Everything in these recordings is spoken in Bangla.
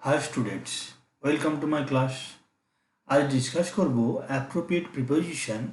Hi students, welcome to my class. आज डिस्कस करबो appropriate preposition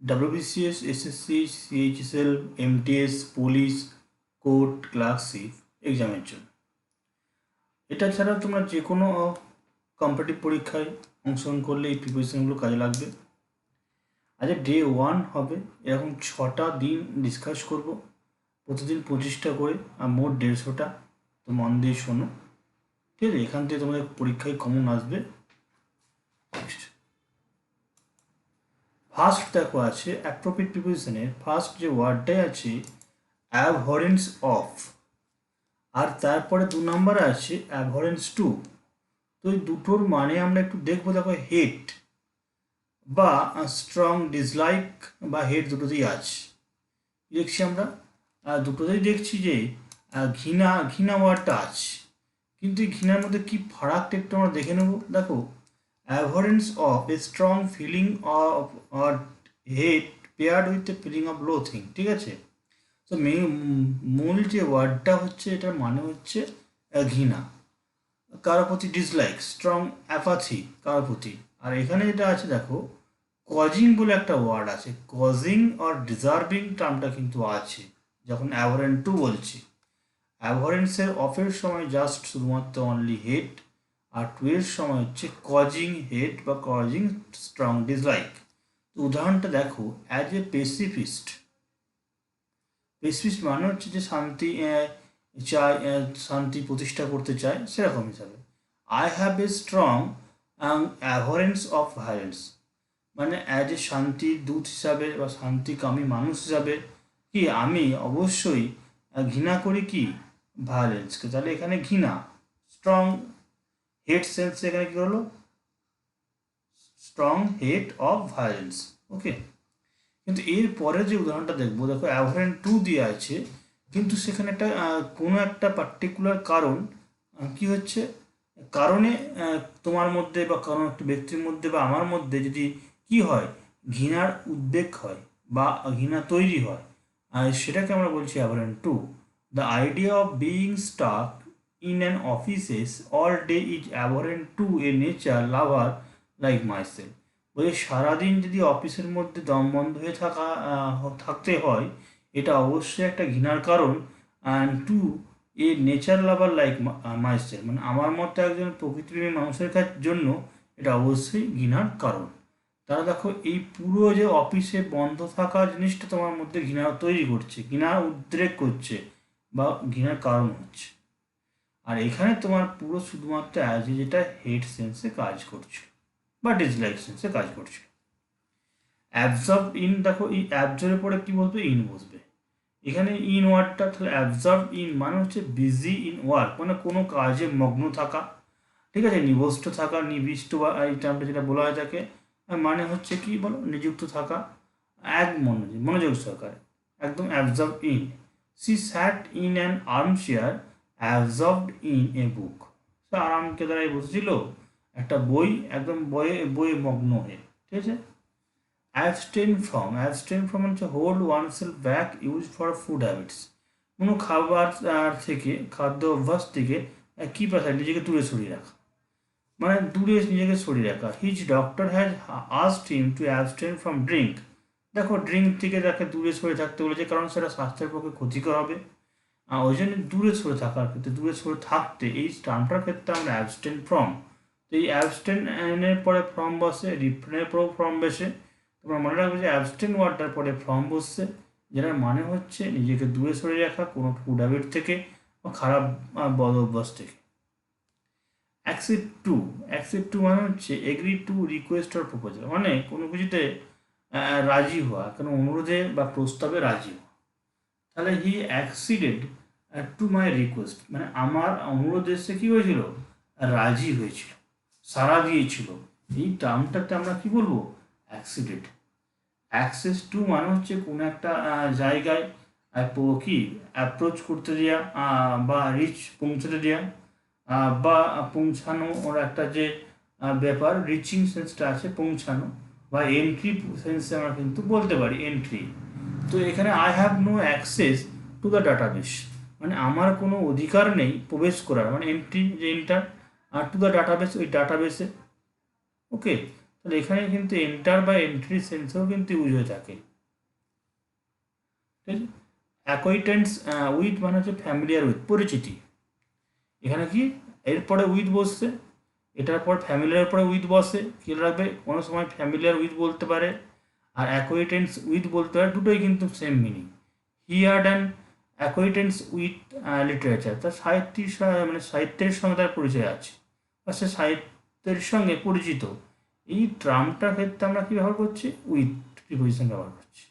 WBCS, SSC, CHSL, MTS, police, court, clerkship এক্সামের জন্য। এটা ছাড়া তোমরা যে কোনো কম্পিটিটিভ পরীক্ষায় অংশগ্রহণ করলে এই প্রিপারেশনগুলো কাজে লাগবে। আজ ডে 1 হবে, এরকম 6টা দিন ডিসকাস করব, প্রতিদিন 25টা করে আর মোট 150টা। তো মন দিয়ে শোনো, ঠিক আছে? এখান থেকে তোমাদের পরীক্ষায় কমন আসবে। ফার্স্ট দেখো আছে অ্যাপ্রোপ্রিয়েট প্রিপোজিশনের ফার্স্ট যে ওয়ার্ডটাই আছে অ্যাবহরেন্স অফ, আর তারপরে 2 নম্বরে আছে অ্যাবহরেন্স টু। তো এই দুটোর মানে আমরা একটু দেখবো। দেখো হেট বা স্ট্রং ডিসলাইক বা হেট দুটোতেই আছে, দেখছি আমরা দুটোতেই দেখছি যে ঘৃণা ঘৃণা ওয়ার্ডটা আছে, কিন্তু এই ঘৃণার মধ্যে কি ফারাকটা একটু আমরা দেখে নেব। দেখো abhorrence of a strong feeling of or hate paired with a feeling of loathing, ঠিক আছে? তো মূল যে ওয়ার্ডটা হচ্ছে এটার মানে হচ্ছে ঘৃণা, কারোর প্রতি ডিসলাইক, স্ট্রং অ্যাপাথি কারোর প্রতি। আর এখানে যেটা আছে দেখো কজিং বলে একটা ওয়ার্ড আছে, কজিং অর ডিজার্ভিং টার্মটা কিন্তু আছে যখন অ্যাবহরেন্ট টু বলছি। অ্যাবহরেন্সের অফের সময় জাস্ট শুধুমাত্র অনলি হেট, আর টু এর সময় হচ্ছে কজিং হেট বা কজিং স্ট্রং ডিসলাইক। তো উদাহরণটা দেখো, অ্যাজ এ পেসিফিস্ট, পেসিফিস্ট মানে হচ্ছে যে শান্তি চায়, শান্তি প্রতিষ্ঠা করতে চায়, সেরকম হিসাবে। I have a strong abhorrence of violence, মানে অ্যাজ এ শান্তির দূত হিসাবে বা শান্তিকামী মানুষ হিসাবে কি আমি অবশ্যই ঘৃণা করি কি ভায়োলেন্সকে। তাহলে এখানে ঘৃণা, স্ট্রং হেট সেন্স এখানে কি হলো স্ট্রং হেট অফ ভায়োলেন্স। ওকে, কিন্তু এর পরে যে উদাহরণটা দেখবো, দেখো অ্যাভারেন্ট টু দিয়ে আছে, কিন্তু সেখানে একটা কোনো একটা পার্টিকুলার কারণ কি হচ্ছে, কারণে তোমার মধ্যে বা কোনো একটা ব্যক্তির মধ্যে বা আমার মধ্যে যদি কি হয়, ঘৃণার উদ্বেগ হয় বা ঘৃণা তৈরি হয়, আর সেটাকে আমরা বলছি abhorrent to. The idea of being stuck in an offices all day is abhorrent to a nature lover like myself. বলছে সারাদিন যদি অফিসের মধ্যে দম বন্ধ হয়ে থাকতে হয়, এটা অবশ্যই একটা ঘৃণার কারণ। And to a nature lover like myself, মানে আমার মতো একজন প্রকৃতিপ্রেমী মানুষের জন্য এটা অবশ্যই ঘৃণার কারণ। তারা দেখো এই পুরো যে অফিসে বন্ধ থাকা জিনিসটা তোমার মধ্যে ঘৃণা তৈরি করছে, ঘৃণার উদ্রেক করছে বা ঘৃণার কারণ হচ্ছে। আর এখানে তোমার পুরো শুধুমাত্র অ্যাজ যেটা হেড সেন্সে কাজ করছে বা ডিসলাইক সেন্সে কাজ করছে। অ্যাবজর্ব ইন, দেখো এই অ্যাবজর্বের পরে কি বলবে, ইন বসবে। এখানে ইন ওয়ার্ডটা, তাহলে অ্যাবজর্ব ইন মানে হচ্ছে বিজি ইন ওয়ার্ক, মানে কোনো কাজে মগ্ন থাকা, ঠিক আছে? নিবষ্ট থাকা, নিবিষ্ট বা এই টার্মটা যেটা বলা হয় থাকে, মানে হচ্ছে কি বলো, নিযুক্ত থাকা, এক মনোযোগ সহকারে, একদম absorb in. She sat in an armchair absorbed in a book, সে আরামকে দ্বারাই বসেছিল একটা বই, একদম বইয়ে মগ্ন হয়ে, ঠিক আছে? অ্যাবস্টেন ফ্রম হচ্ছে hold oneself back use for food habits, কোনো খাবার থেকে, খাদ্য অভ্যাস থেকে কী পাশায় নিজেকে দূরে সরিয়ে রাখা, মানে দূরে নিজেকে সরিয়ে রাখা। His doctor has asked him to abstain from drink, দেখো ড্রিঙ্ক থেকে তাকে দূরে সরে থাকতে বলেছে, কারণ সেটা স্বাস্থ্যের পক্ষে ক্ষতিকর হবে। ওই জন্য দূরে সরে থাকার ক্ষেত্রে, দূরে সরে থাকতে এই টার্মটার ক্ষেত্রে আমরা অ্যাবস্টেন ফ্রম। তো এই অ্যাবস্টেন এর পরে ফ্রম বসে, রিফ্রেনের পরেও ফ্রম বসে। তোমরা মনে রাখবে যে অ্যাবস্টেন ওয়ার্ডটার পরে ফ্রম বসছে, যেটার মানে হচ্ছে নিজেকে দূরে সরে রাখা কোনো ফুড হ্যাবিট থেকে বা খারাপ বদ অভ্যাস থেকে। অ্যাকসেপ্ট টু মানে হচ্ছে agree to request or proposal, মানে কোনো কিছুতে রাজি হওয়া, কোনো অনুরোধে বা প্রস্তাবে রাজি হওয়া। তাহলে হি অ্যাক্সিডেড টু মাই রিকোয়েস্ট, মানে আমার অনুরোধ এসে কী হয়েছিল, রাজি হয়েছিল, সাড়া দিয়েছিল। এই টার্মটাতে আমরা কি বলবো, অ্যাক্সিডেড। অ্যাক্সেস টু মানে হচ্ছে কোনো একটা জায়গায় কি অ্যাপ্রোচ করতে দেওয়া বা রিচ পৌঁছতে দেওয়া বা পৌঁছানো, ওর একটা যে ব্যাপার রিচিং সেন্সটা আছে, পৌঁছানো, বা এন্ট্রি সেন্সে আমরা কিন্তু বলতে পারি এন্ট্রি। তো এখানে I have no access to the database, মানে আমার কোনো অধিকার নেই প্রবেশ করার, মানে এন্ট্রি যে এন্টার আর টু দ্য ডাটাবেস, ওই ডাটাবেসে। ওকে, তাহলে এখানে কিন্তু এন্টার বা এন্ট্রি সেন্সেও কিন্তু ইউজ হয়ে থাকে। ঠিক আছে, অ্যাকোয়াইন্টেন্স উইথ মানে হচ্ছে ফ্যামিলিয়ার উইথ, পরিচিতি। এখানে কি এরপরে উইথ বসছে, এটার পর ফ্যামিলিয়ার পরে উইথ বসে, খেয়াল রাখবে কোনো সময় ফ্যামিলিয়ার উইথ বলতে পারে আর অ্যাকোয়াইন্টেন্স উইথ বলতে পারে, দুটোই কিন্তু same meaning. He had an acquaintance with literature, তার সাহিত্যিক মানে সাহিত্যের সঙ্গে তার পরিচয় আছে বা সে সাহিত্যের সঙ্গে পরিচিত। এই ট্রামটার ক্ষেত্রে আমরা কী ব্যবহার করছি? উইথ প্রিপোজিশন ব্যবহার করছি।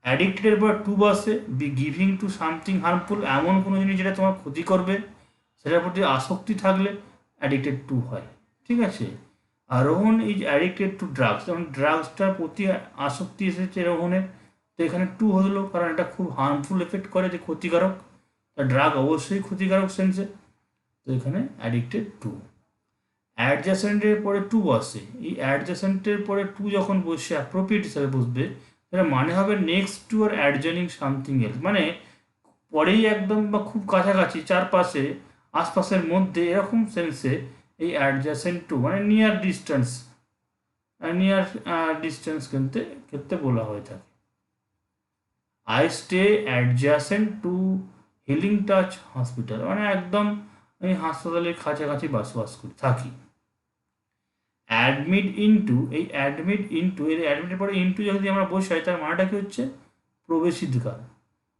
অ্যাডিক্টেডের পর টু বসে, be giving to something harmful, এমন কোনো জিনিস যেটা তোমার ক্ষতি করবে সেটার প্রতি আসক্তি থাকলে অ্যাডিক্টেড টু হয়। ঠিক আছে, আর Rohan is addicted to drugs, যেমন ড্রাগসটার প্রতি আসক্তি এসেছে রোহনের, তো এখানে টু হলো কারণ এটা খুব হার্মফুল এফেক্ট করে, যে ক্ষতিকারক, তা ড্রাগ অবশ্যই ক্ষতিকারক সেন্সে, তো এখানে অ্যাডিক্টেড টু। অ্যাডজাসেন্টের পরে টু বসে, এই অ্যাডজাসেন্টের পরে টু যখন বসে অ্যাপ্রোপ্রিয়েট হিসাবে বসবে, এটা মানে হবে নেক্সট টু আর অ্যাডজয়নিং সামথিং এলস, মানে পরেই একদম বা খুব কাছাকাছি, চারপাশে, আশপাশের মধ্যে, এরকম সেন্সে এই অ্যাডজাসেন্ট টু মানে নিয়ার ডিস্টেন্স, ক্ষেত্রে বলা হয়ে থাকে। I stay adjacent to healing touch hospital, মানে একদম আমি হাসপাতালের কাছাকাছি বসবাস করি থাকি। অ্যাডমিট ইনটু, এই অ্যাডমিট ইনটু, এর অ্যাডমিটের পরে ইনটু যদি আমরা বসাই তার মানেটা কি হচ্ছে? প্রবেশাধিকার,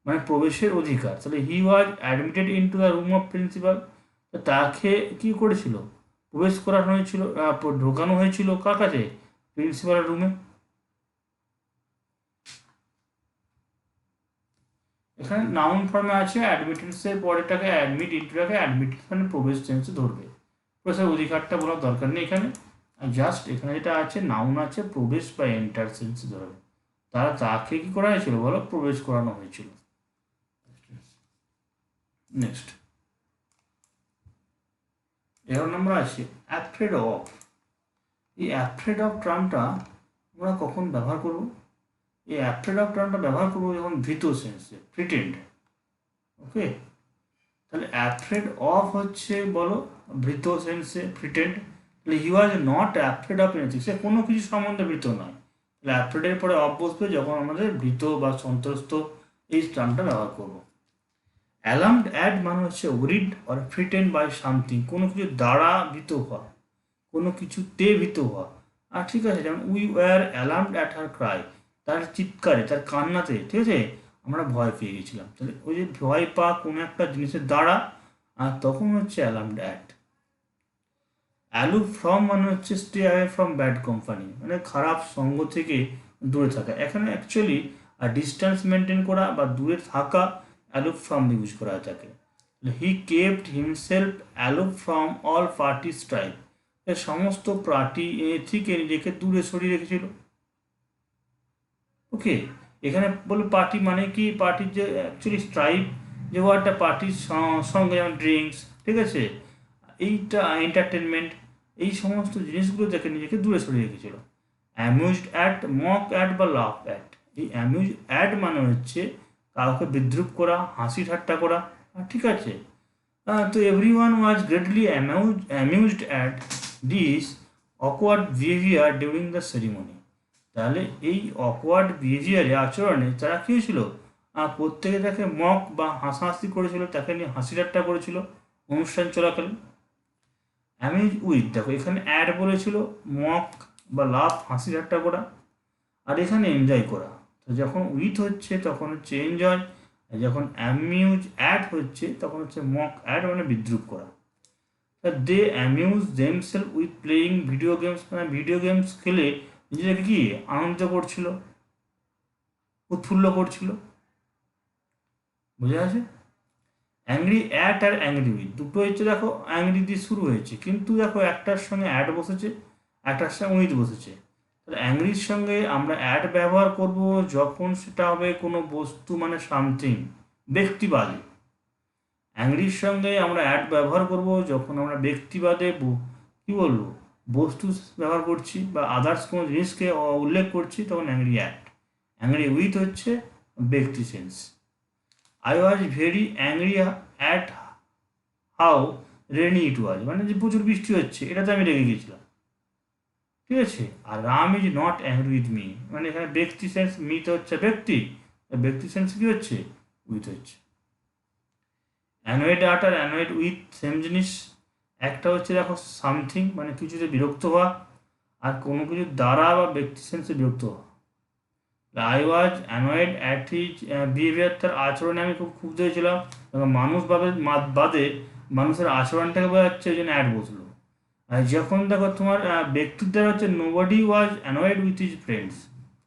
মানে প্রবেশের অধিকার। তাহলে he was admitted into the room of principal, তাকে কি করেছিল? প্রবেশ করানো হয়েছিল, ঢোকানো হয়েছিল কার কাছে? প্রিন্সিপালের রুমে। এখানে নাউন ফর্মে আছে, অ্যাডমিটেন্সের পরেটাকে অ্যাডমিট ইনটুটাকে অ্যাডমিটেন্স মানে প্রবেশ টেন্সে ধরবে, প্রবেশের অধিকারটা বলার দরকার নেই এখানে, জাস্ট এখানে যেটা আছে নাউন আছে প্রবেশ বা এন্টার সেন্সে ধরবে। তাকে কি করা হয়েছিল বলো? প্রবেশ করানো হয়েছিল। নেক্সট 11 নম্বর আছে অ্যাফ্রেড অফ। এই অ্যাফ্রেড অফ টার্মটা আমরা কখন ব্যবহার করব? এই অ্যাফ্রেড অফ টার্মটা ব্যবহার করবো যখন ভীত সেন্সে, প্রিটেন্ড। ওকে, তাহলে অ্যাফ্রেড অফ হচ্ছে বলো ভীত সেন্সে, প্রিটেন্ড। তাহলে he was not afraid of anything, সে কোনো কিছু সম্বন্ধে ভীত নয়। তাহলে অ্যাফ্রেডের পরে অফ বসবে যখন আমাদের ভীত বা সন্ত্রস্ত এই টার্মটা ব্যবহার করবো। অ্যালার্মড অ্যাট মানে হচ্ছে ওরিড অর ফ্রিটেন্ড বাই সামথিং, কোনো কিছু দ্বারা ভীত হওয়া, কোনো কিছুতে ভীত হওয়া। আর ঠিক আছে, যেমন we were alarmed at her Cry, তার চিৎকারে, তার কান্নাতে, ঠিক আছে, আমরা ভয় পেয়ে গেছিলাম। তাহলে ওই যে ভয় পাওয়া কোনো একটা জিনিসের দ্বারা, আর তখন হচ্ছে অ্যালার্মড অ্যাট। অ্যালুফ ফ্রম মানে হচ্ছে stay away from bad company, মানে খারাপ সঙ্গ থেকে দূরে থাকা। এখানে অ্যাকচুয়ালি ডিস্টেন্স মেনটেন করা বা দূরে থাকা অ্যালুফ ফ্রম ইউজ করা হয়ে থাকে। He kept himself aloof from all party strife, সমস্ত পার্টি থেকে নিজেকে দূরে সরিয়ে রেখেছিল। ওকে, এখানে বলে পার্টি মানে কি? পার্টির যে অ্যাকচুয়ালি স্ট্রাইপ যে ওয়ার্ডটা, পার্টির সঙ্গে যেমন ড্রিঙ্কস, ঠিক আছে, এইটা এন্টারটেনমেন্ট, এই সমস্ত জিনিসগুলো থেকে নিজেকে দূরে সরিয়ে রেখেছিল। অ্যামিউজড অ্যাট, মক অ্যাট বা লাভ অ্যাট। এই অ্যামিউজ অ্যাট মানে হচ্ছে কাউকে বিদ্রুপ করা, হাসি ঠাট্টা করা, ঠিক আছে। তো every one was greatly amused at this awkward behaviour during the ceremony. তাহলে এই অকওয়ার্ড বিহেভিয়ারে, আচরণে তারা কী হয়েছিল? প্রত্যেকে তাকে মক বা হাসাহাসি করেছিল, তাকে নিয়ে হাসি ঠাট্টা করেছিল অনুষ্ঠান চলাকালীন। অ্যামিউজ উইথ, দেখো এখানে অ্যাড বলেছিল, মক বা লাভ হাসি ঠাট্টা করা, আর এখানে এনজয় করা। তো যখন উইথ হচ্ছে তখন হচ্ছে এনজয়, আর যখন অ্যামিউজ অ্যাড হচ্ছে তখন হচ্ছে মক অ্যাড মানে বিদ্রুপ করা। They amuse themselves with playing video games, মানে ভিডিও গেমস খেলে নিজেকে কি আনন্দ করছিল, উৎফুল্ল করছিল। বুঝে আছে? অ্যাংরি অ্যাট আর অ্যাংরি উইথ দুটো হচ্ছে, দেখো অ্যাংরি দিয়ে শুরু হয়েছে, কিন্তু দেখো একটার সঙ্গে অ্যাড বসেছে, একটার সঙ্গে উইথ বসেছে। তাহলে অ্যাংরির সঙ্গে আমরা অ্যাড ব্যবহার করব যখন সেটা হবে কোনো বস্তু মানে সামথিং, ব্যক্তিবাদী। অ্যাংরির সঙ্গে আমরা অ্যাড ব্যবহার করব যখন আমরা ব্যক্তিবাদে কী বলবো, বস্তু ব্যবহার করছি বা আদার্স কোনো জিনিসকে উল্লেখ করছি, তখন অ্যাংরি অ্যাট। অ্যাংরি উইথ হচ্ছে ব্যক্তি sense. I was very angry at how rainy it was, মানে যে প্রচুর বৃষ্টি হচ্ছে এটাতে আমি রেগে গেছিলাম। ঠিক আছে। আর Ram is not angry with me, মানে এখানে ব্যক্তি সেন্স, মি তো হচ্ছে ব্যক্তি, ব্যক্তি সেন্স কি হচ্ছে, উইথ হচ্ছে। অ্যানয়েড আট আর অ্যানয়েড উইথ সেম জিনিস। একটা হচ্ছে দেখো সামথিং মানে কিছুতে বিরক্ত হওয়া, আর কোনো কিছু দ্বারা বা ব্যক্তি সেন্সে বিরক্ত হওয়া। I was annoyed at his behaviour, তার আচরণে আমি খুব ক্ষুব্ধ হয়েছিলাম। মানুষ বাদে মানুষের আচরণটাকে বোঝা যাচ্ছে, ওই জন্য অ্যাড বসলো। আর যখন দেখো তোমার ব্যক্তির দ্বারা হচ্ছে nobody was annoyed with his friends,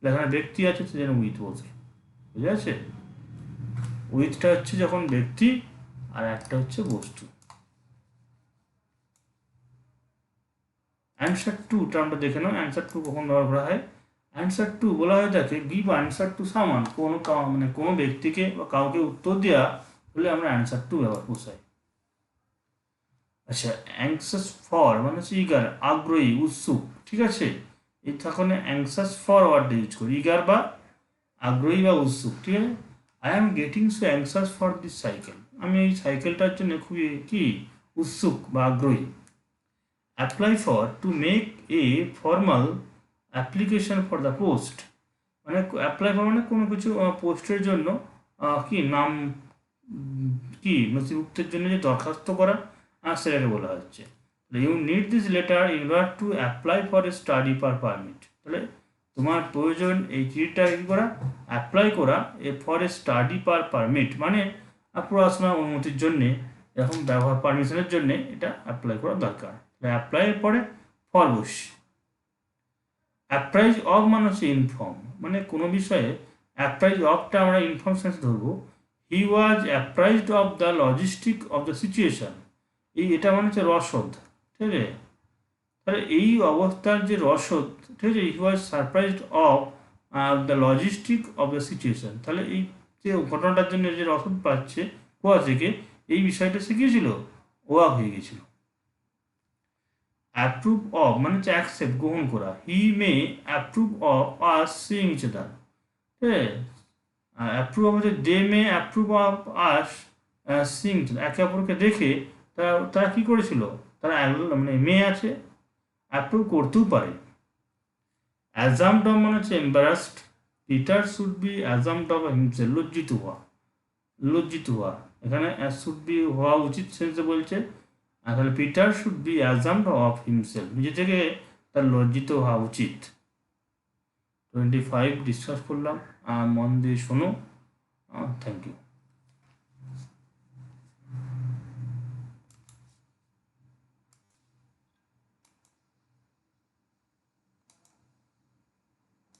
যেখানে ব্যক্তি আছে সেজন্য উইথ বসলো। বুঝে আছে? উইথটা হচ্ছে যখন ব্যক্তি, আর একটা হচ্ছে বস্তু। অ্যান্সার টু টার্মটা দেখে নাও, অ্যান্সার টু কখন ব্যবহার করা হয়। অ্যান্সার টু বলা হয়ে থাকে গিভ অ্যান্সার টু সামান, মানে কোনো ব্যক্তিকে বা কাউকে উত্তর দেওয়া হলে আমরা অ্যান্সার টু ব্যবহার করছি। আচ্ছা, অ্যাংসাস ফর মানে হচ্ছে ইগার, আগ্রহী, উৎসুক। ঠিক আছে, এই তখন অ্যাংসাস ফর ওয়ার্ডটা ইউজ করি, ইগার বা আগ্রহী বা উৎসুক। ঠিক আছে, I am getting so anxious for this cycle, আমি এই সাইকেলটার জন্য খুবই কি উৎসুক বা আগ্রহী। Apply for to make a formal application for the post, মানে অ্যাপ্লাই ফর মানে কোনো কিছু পোস্টের জন্য কি নাম কি নথিভুক্তের জন্য যে দরখাস্ত করা, সেটাকে বলা হচ্ছে। You need this letter in order to apply for a study permit, তাহলে তোমার প্রয়োজন এই চিঠিটা কী করা, অ্যাপ্লাই করা এ ফর এ স্টাডি পারমিট, মানে পড়াশোনার অনুমতির জন্যে, এরকম ব্যবহার পারমিশনের জন্যে এটা অ্যাপ্লাই করা দরকার। অ্যাপ্লাইয়ের পরে ফর বস। অ্যাপ্রাইজ অফ মানে হচ্ছে ইনফর্ম, মানে কোনো বিষয়ে অ্যাপ্রাইজ অফটা আমরা ইনফর্ম সেন্সে ধরবো। He was apprised of the logistic of the situation, এটা মানে হচ্ছে রসদ। ঠিক আছে, তাহলে এই অবস্থার যে রসদ, ঠিক আছে, he was surprised of the logistic of the situation, তাহলে এই যে ঘটনাটার জন্য যে রসদ পাচ্ছে কোয়া থেকে, এই বিষয়টা শিখিয়েছিল, ওয়াক হয়ে গেছিল। অ্যাপ্রুভ অফ মানে হচ্ছে অ্যাকসেপ্ট, গ্রহণ করা। He may approve of us seeing each other, ঠিক আছে, অ্যাপ্রুভ অফ হচ্ছে they may approve of us seeing, একে অপরকে দেখে তারা কী করেছিল, তারা মানে মেয়ে আছে, অ্যাপ্রুভ করতেও পারে। অ্যাজাম্পড অফ মানে হচ্ছে embarrassed, Peter should be ashamed of himself, লজ্জিত হওয়া, লজ্জিত হওয়া, এখানে শুড বি হওয়া উচিত সেন্সে বলছে। তাহলে Peter should be ashamed of himself, নিজে থেকে তার লজ্জিত হওয়া উচিত। 25 ডিসকাস করলাম, মন দিয়ে শোনো। Thank you.